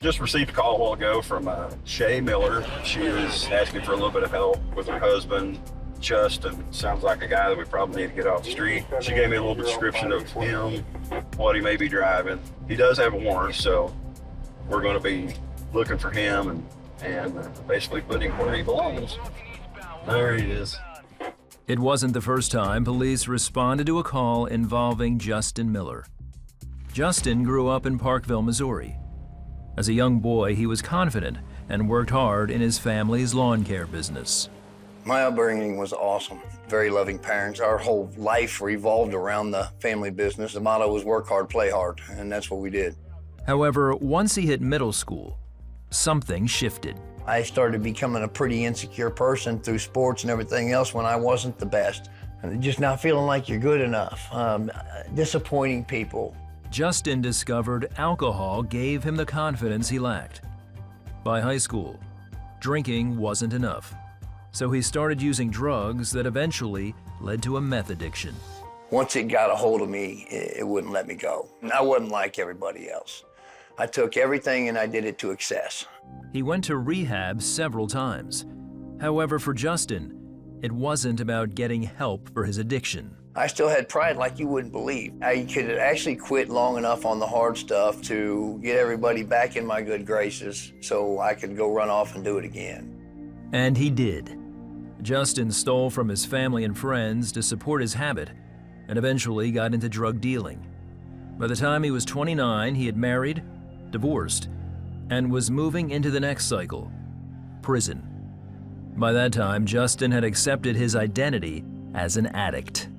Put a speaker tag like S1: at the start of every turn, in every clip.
S1: Just received a call a while ago from Shay Miller. She was asking for a little bit of help with her husband, Justin. Sounds like a guy that we probably need to get off the street. She gave me a little description of him, what he may be driving. He does have a warrant, so we're going to be looking for him and basically putting him where he belongs. There he is.
S2: It wasn't the first time police responded to a call involving Justin Miller. Justin grew up in Parkville, Missouri. As a young boy, he was confident and worked hard in his family's lawn care business.
S3: My upbringing was awesome. Very loving parents. Our whole life revolved around the family business. The motto was work hard, play hard, and that's what we did.
S2: However, once he hit middle school, something shifted.
S3: I started becoming a pretty insecure person through sports and everything else when I wasn't the best. And just not feeling like you're good enough, disappointing people.
S2: Justin discovered alcohol gave him the confidence he lacked. By high school, drinking wasn't enough, so he started using drugs that eventually led to a meth addiction.
S3: Once it got a hold of me, it wouldn't let me go. I wasn't like everybody else. I took everything and I did it to excess.
S2: He went to rehab several times. However, for Justin, it wasn't about getting help for his addiction.
S3: I still had pride like you wouldn't believe. I could actually quit long enough on the hard stuff to get everybody back in my good graces so I could go run off and do it again.
S2: And he did. Justin stole from his family and friends to support his habit and eventually got into drug dealing. By the time he was 29, he had married, divorced, and was moving into the next cycle, prison. By that time, Justin had accepted his identity as an addict.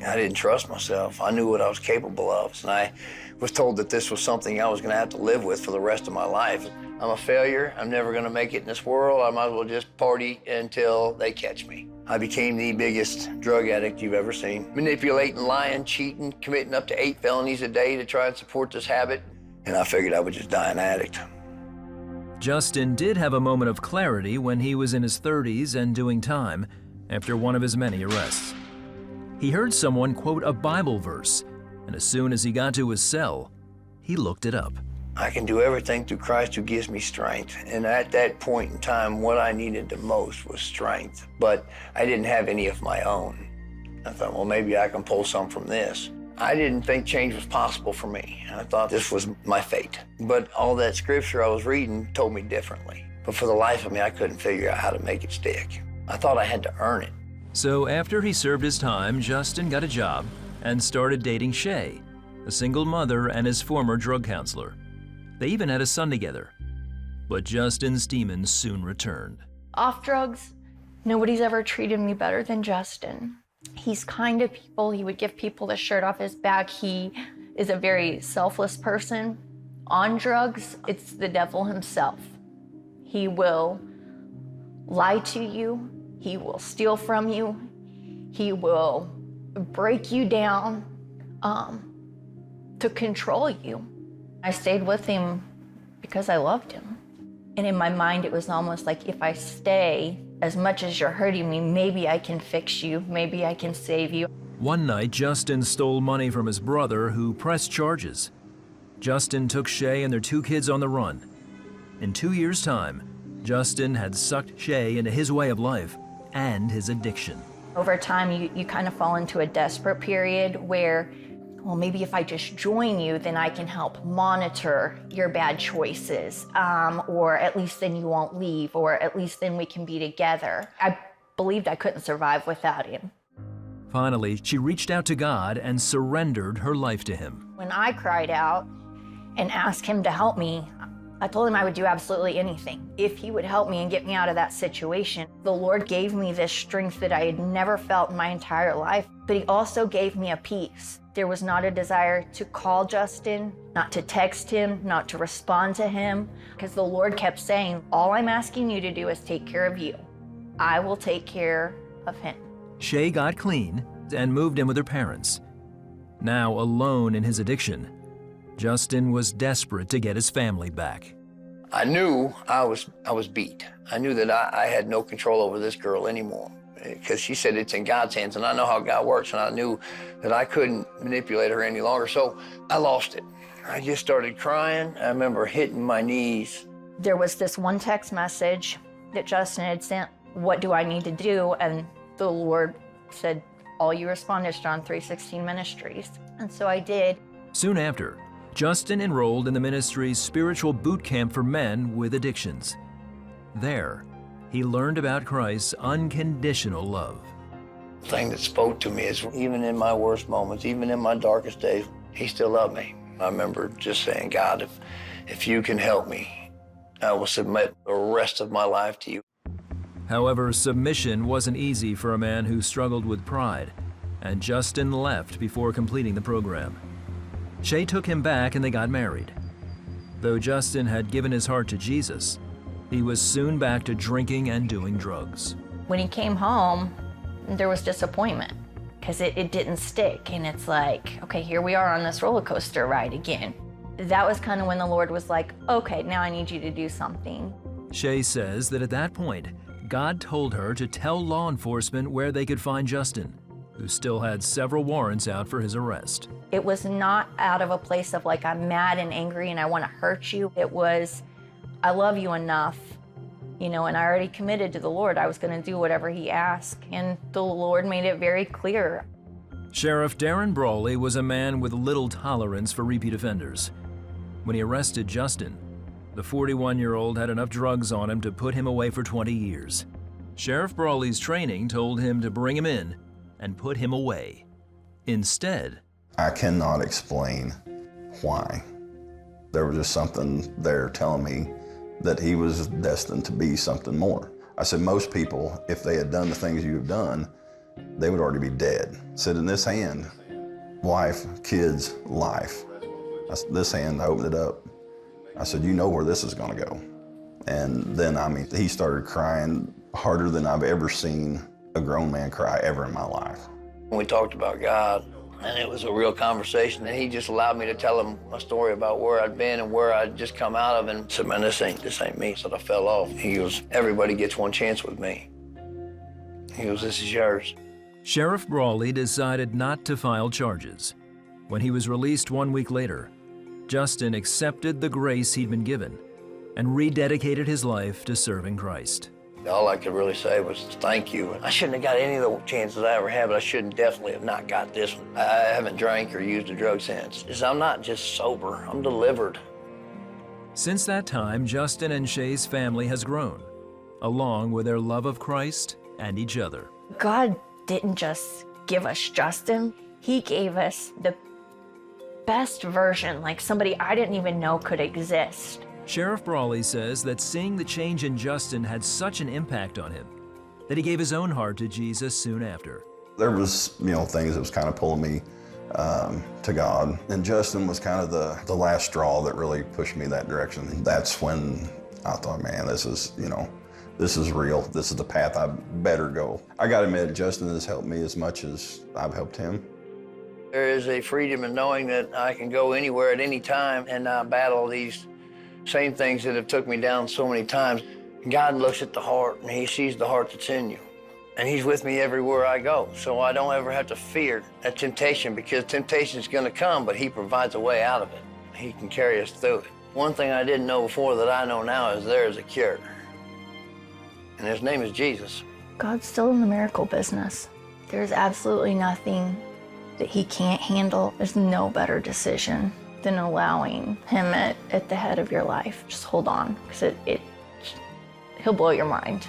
S3: I didn't trust myself. I knew what I was capable of, and I was told that this was something I was going to have to live with for the rest of my life. I'm a failure. I'm never going to make it in this world. I might as well just party until they catch me. I became the biggest drug addict you've ever seen. Manipulating, lying, cheating, committing up to 8 felonies a day to try and support this habit, and I figured I would just die an addict.
S2: Justin did have a moment of clarity when he was in his 30s and doing time after one of his many arrests. He heard someone quote a Bible verse, and as soon as he got to his cell, he looked it up.
S3: I can do everything through Christ who gives me strength. And at that point in time, what I needed the most was strength, but I didn't have any of my own. I thought, well, maybe I can pull some from this. I didn't think change was possible for me. I thought this was my fate. But all that scripture I was reading told me differently. But for the life of me, I couldn't figure out how to make it stick. I thought I had to earn it.
S2: So after he served his time, Justin got a job and started dating Shay, a single mother and his former drug counselor. They even had a son together. But Justin's demons soon returned.
S4: Off drugs, nobody's ever treated me better than Justin. He's kind to people. He would give people the shirt off his back. He is a very selfless person. On drugs, it's the devil himself. He will lie to you. He will steal from you. He will break you down to control you. I stayed with him because I loved him. And in my mind, it was almost like if I stay, as much as you're hurting me, maybe I can fix you, maybe I can save you.
S2: One night, Justin stole money from his brother, who pressed charges. Justin took Shay and their 2 kids on the run. In 2 years' time, Justin had sucked Shay into his way of life and his addiction.
S4: Over time, you kind of fall into a desperate period where, well, maybe if I just join you, then I can help monitor your bad choices, or at least then you won't leave, or at least then we can be together. I believed I couldn't survive without him.
S2: Finally, she reached out to God and surrendered her life to him.
S4: When I cried out and asked him to help me, I told him I would do absolutely anything if he would help me and get me out of that situation. The Lord gave me this strength that I had never felt in my entire life, but he also gave me a peace. There was not a desire to call Justin, not to text him, not to respond to him, because the Lord kept saying, all I'm asking you to do is take care of you. I will take care of him.
S2: Shay got clean and moved in with her parents. Now alone in his addiction, Justin was desperate to get his family back.
S3: I knew I was beat. I knew that I had no control over this girl anymore because she said it's in God's hands, and I know how God works, and I knew that I couldn't manipulate her any longer, so I lost it. I just started crying. I remember hitting my knees.
S4: There was this one text message that Justin had sent, "What do I need to do?" And the Lord said, "All you respond is John 3:16 Ministries." And so I did.
S2: Soon after, Justin enrolled in the ministry's spiritual boot camp for men with addictions. There, he learned about Christ's unconditional love.
S3: The thing that spoke to me is even in my worst moments, even in my darkest days, he still loved me. I remember just saying, "God, if you can help me, I will submit the rest of my life to you."
S2: However, submission wasn't easy for a man who struggled with pride, and Justin left before completing the program. Shay took him back and they got married. Though Justin had given his heart to Jesus, he was soon back to drinking and doing drugs.
S4: When he came home, there was disappointment because it didn't stick. And it's like, okay, here we are on this roller coaster ride again. That was kind of when the Lord was like, okay, now I need you to do something.
S2: Shay says that at that point, God told her to tell law enforcement where they could find Justin, who still had several warrants out for his arrest.
S4: It was not out of a place of like, I'm mad and angry and I want to hurt you. It was, I love you enough, and I already committed to the Lord. I was going to do whatever he asked, and the Lord made it very clear.
S2: Sheriff Darren Brawley was a man with little tolerance for repeat offenders. When he arrested Justin, the 41-year-old had enough drugs on him to put him away for 20 years. Sheriff Brawley's training told him to bring him in and put him away. Instead,
S5: I cannot explain why. There was just something there telling me that he was destined to be something more. I said, most people, if they had done the things you've done, they would already be dead. I said, in this hand, wife, kids, life. This hand, I opened it up. I said, you know where this is gonna go. And then, he started crying harder than I've ever seen a grown man cry ever in my life.
S3: We talked about God, and it was a real conversation, and he just allowed me to tell him a story about where I'd been and where I'd just come out of, and said, man, this ain't me. So I fell off. He goes, everybody gets one chance with me. He goes, this is yours.
S2: Sheriff Brawley decided not to file charges. When he was released 1 week later, Justin accepted the grace he'd been given and rededicated his life to serving Christ.
S3: All I could really say was thank you. I shouldn't have got any of the chances I ever had, but I shouldn't definitely have not got this one. I haven't drank or used a drug since. I'm not just sober, I'm delivered.
S2: Since that time, Justin and Shay's family has grown, along with their love of Christ and each other.
S4: God didn't just give us Justin, he gave us the best version, like somebody I didn't even know could exist.
S2: Sheriff Brawley says that seeing the change in Justin had such an impact on him that he gave his own heart to Jesus soon after.
S5: There was, things that was kind of pulling me to God. And Justin was kind of the last straw that really pushed me that direction. That's when I thought, man, this is real. This is the path I better go. I gotta admit, Justin has helped me as much as I've helped him.
S3: There is a freedom in knowing that I can go anywhere at any time and not battle these same things that have took me down so many times. God looks at the heart, and he sees the heart that's in you. And he's with me everywhere I go, so I don't ever have to fear that temptation, because temptation is gonna come, but he provides a way out of it. He can carry us through it. One thing I didn't know before that I know now is there is a cure. And his name is Jesus.
S4: God's still in the miracle business. There's absolutely nothing that he can't handle. There's no better decision than allowing him at the head of your life. Just hold on, because he'll blow your mind.